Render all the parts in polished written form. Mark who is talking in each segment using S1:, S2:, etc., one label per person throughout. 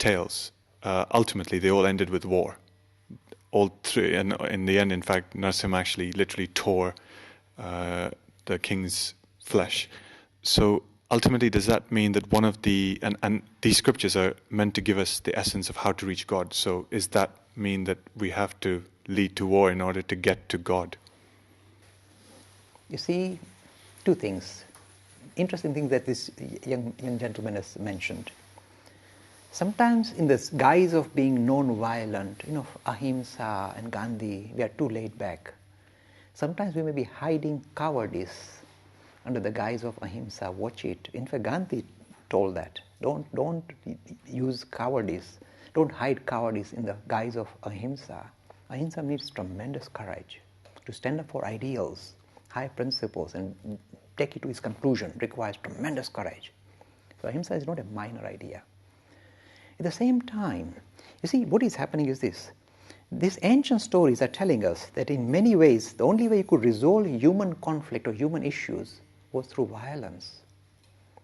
S1: tales, ultimately they all ended with war. All three, and in the end, in fact, Narasimha actually literally tore the king's flesh. So ultimately, does that mean that one of the, and these scriptures are meant to give us the essence of how to reach God, so does that mean that we have to lead to war in order to get to God?
S2: You see, two things. Interesting thing that this young gentleman has mentioned. Sometimes in this guise of being non-violent, Ahimsa and Gandhi, we are too laid back. Sometimes we may be hiding cowardice under the guise of Ahimsa. Watch it. In fact, Gandhi told that. Don't use cowardice. Don't hide cowardice in the guise of Ahimsa. Ahimsa needs tremendous courage to stand up for ideals, high principles, and take it to its conclusion. Requires tremendous courage. So Ahimsa is not a minor idea. At the same time, you see, what is happening is this. These ancient stories are telling us that in many ways, the only way you could resolve human conflict or human issues was through violence.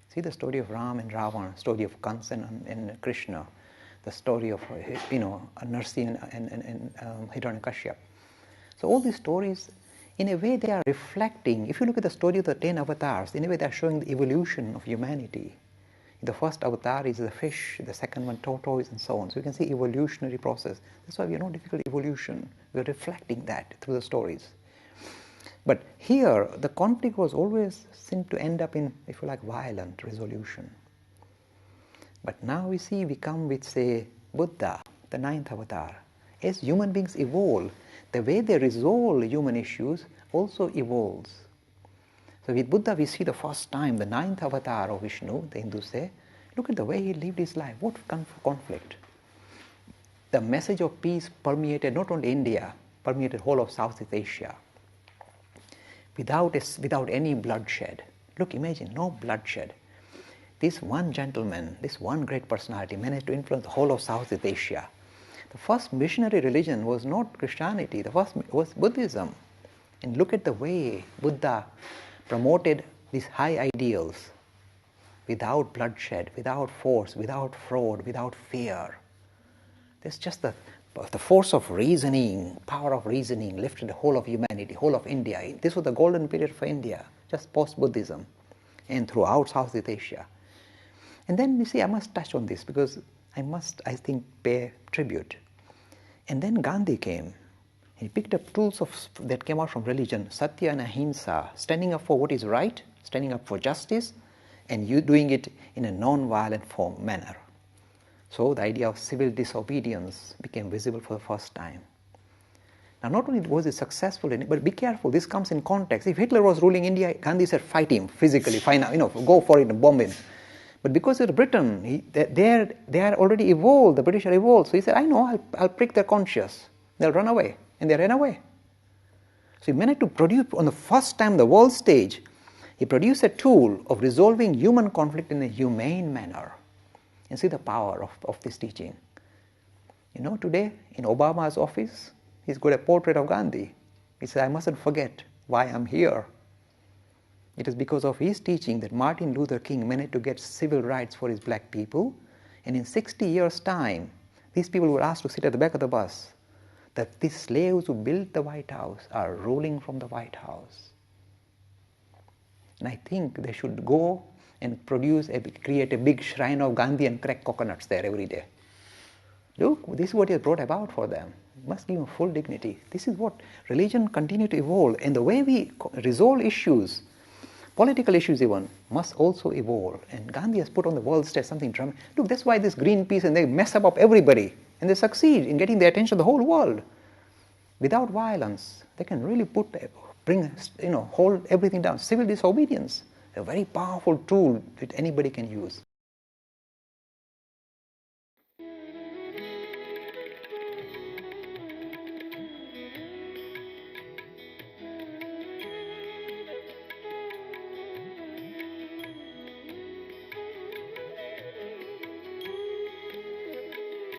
S2: See the story of Ram and Ravana, story of Kansa and Krishna, the story of Narsi and Hiranyakashipu. So all these stories, in a way, they are reflecting. If you look at the story of the 10 avatars, in a way, they are showing the evolution of humanity. The first avatar is the fish, the second one tortoise, and so on. So you can see evolutionary process. That's why we are not difficult evolution. We are reflecting that through the stories. But here, the conflict was always seemed to end up in, if you like, violent resolution. But now we see we come with, say, Buddha, the 9th avatar. As human beings evolve, the way they resolve human issues also evolves. So with Buddha, we see the first time the 9th avatar of Vishnu, the Hindus say, look at the way he lived his life. What conflict? The message of peace permeated not only India, permeated whole of Southeast Asia. Without any bloodshed. Look, imagine, no bloodshed. This one gentleman, this one great personality managed to influence the whole of Southeast Asia. The first missionary religion was not Christianity, the first was Buddhism. And look at the way Buddha promoted these high ideals without bloodshed, without force, without fraud, without fear. There's just the force of reasoning, power of reasoning lifted the whole of humanity, whole of India. This was the golden period for India, just post-Buddhism and throughout Southeast Asia. And then you see, I must touch on this because I think, pay tribute. And then Gandhi came. He picked up tools that came out from religion, Satya and Ahimsa, standing up for what is right, standing up for justice, and you doing it in a non-violent manner. So the idea of civil disobedience became visible for the first time. Now not only was it successful in it, but be careful, this comes in context. If Hitler was ruling India, Gandhi said, fight him physically, go for it and bomb him. But because it's Britain, they are already evolved, the British are evolved. So he said, I know, I'll prick their conscience. They'll run away. And they ran away. So he managed to produce, on the first time, the world stage, he produced a tool of resolving human conflict in a humane manner. And see the power of this teaching. Today, in Obama's office, he's got a portrait of Gandhi. He said, I mustn't forget why I'm here. It is because of his teaching that Martin Luther King managed to get civil rights for his black people. And in 60 years' time, these people were asked to sit at the back of the bus. That these slaves who built the White House are ruling from the White House. And I think they should go and create a big shrine of Gandhi and crack coconuts there every day. Look, this is what he has brought about for them. Must give them full dignity. This is what religion continues to evolve. And the way we resolve issues, political issues even, must also evolve. And Gandhi has put on the world stage something dramatic. Look, that's why this Greenpeace, and they mess up everybody. And they succeed in getting the attention of the whole world. Without violence, they can really hold everything down. Civil disobedience, a very powerful tool that anybody can use.